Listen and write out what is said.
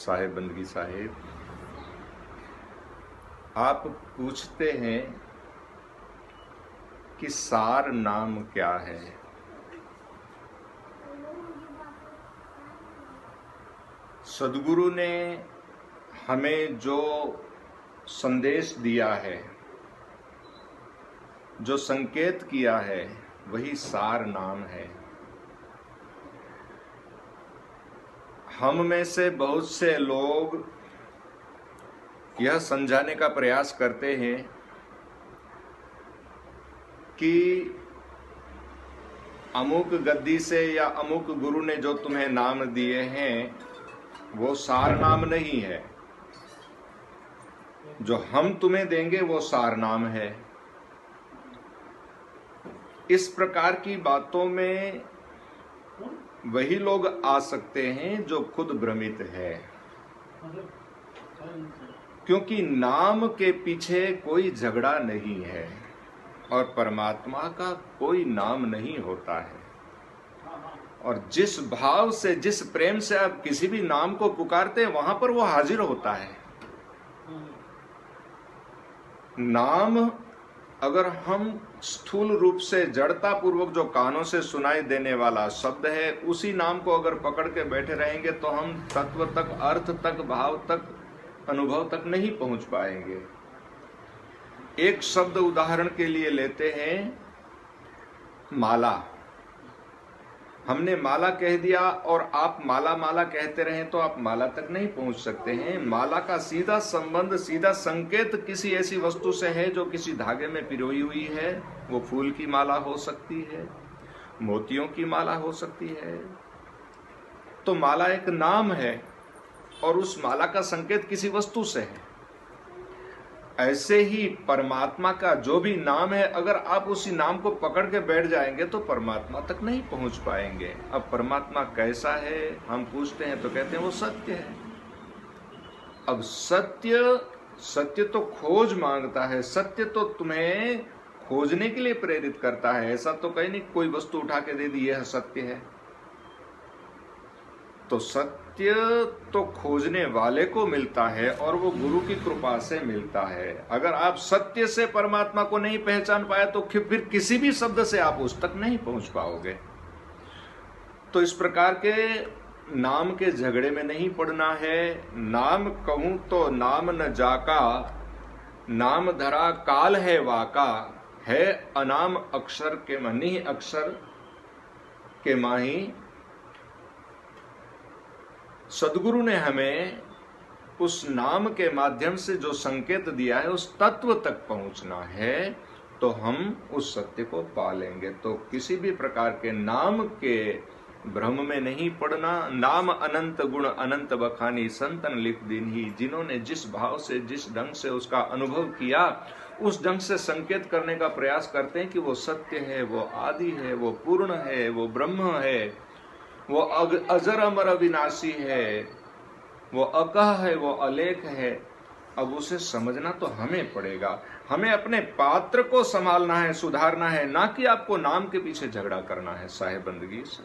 साहेब बंदगी साहेब, आप पूछते हैं कि सार नाम क्या है। सद्गुरु ने हमें जो संदेश दिया है, जो संकेत किया है, वही सार नाम है। हम में से बहुत से लोग यह समझाने का प्रयास करते हैं कि अमुक गद्दी से या अमुक गुरु ने जो तुम्हें नाम दिए हैं वो सार नाम नहीं है, जो हम तुम्हें देंगे वो सार नाम है। इस प्रकार की बातों में वही लोग आ सकते हैं जो खुद भ्रमित है, क्योंकि नाम के पीछे कोई झगड़ा नहीं है और परमात्मा का कोई नाम नहीं होता है। और जिस भाव से, जिस प्रेम से आप किसी भी नाम को पुकारते हैं, वहां पर वो हाजिर होता है। नाम अगर हम स्थूल रूप से जड़ता पूर्वक जो कानों से सुनाई देने वाला शब्द है, उसी नाम को अगर पकड़ के बैठे रहेंगे तो हम तत्व तक, अर्थ तक, भाव तक, अनुभव तक नहीं पहुंच पाएंगे। एक शब्द उदाहरण के लिए लेते हैं, माला। हमने माला कह दिया और आप माला माला कहते रहें तो आप माला तक नहीं पहुंच सकते हैं। माला का सीधा संबंध, सीधा संकेत किसी ऐसी वस्तु से है जो किसी धागे में पिरोई हुई है। वो फूल की माला हो सकती है, मोतियों की माला हो सकती है। तो माला एक नाम है और उस माला का संकेत किसी वस्तु से है। ऐसे ही परमात्मा का जो भी नाम है, अगर आप उसी नाम को पकड़ के बैठ जाएंगे तो परमात्मा तक नहीं पहुंच पाएंगे। अब परमात्मा कैसा है हम पूछते हैं तो कहते हैं वो सत्य है। अब सत्य तो खोज मांगता है, सत्य तो तुम्हें खोजने के लिए प्रेरित करता है। ऐसा तो कहीं नहीं कोई वस्तु उठा के दे दी यह सत्य है। तो सत्य तो खोजने वाले को मिलता है और वो गुरु की कृपा से मिलता है। अगर आप सत्य से परमात्मा को नहीं पहचान पाए तो फिर किसी भी शब्द से आप उस तक नहीं पहुंच पाओगे। तो इस प्रकार के नाम के झगड़े में नहीं पड़ना है। नाम कहूं तो नाम न जाका, नाम धरा काल है वाका, है अनाम अक्षर के मनी अक्षर के माही। सद्गुरु ने हमें उस नाम के माध्यम से जो संकेत दिया है उस तत्व तक पहुंचना है, तो हम उस सत्य को पालेंगे। तो किसी भी प्रकार के नाम के भ्रम में नहीं पड़ना। नाम अनंत गुण अनंत बखानी, संतन लिख दीन्ही। जिन्होंने जिस भाव से, जिस ढंग से उसका अनुभव किया, उस ढंग से संकेत करने का प्रयास करते हैं कि वो सत्य है, वो आदि है, वो पूर्ण है, वो ब्रह्म है, वो अजर अमर अविनाशी है, वो अकह है, वो अलेख है। अब उसे समझना तो हमें पड़ेगा। हमें अपने पात्र को संभालना है, सुधारना है, ना कि आपको नाम के पीछे झगड़ा करना है। साहेब बंदगी से।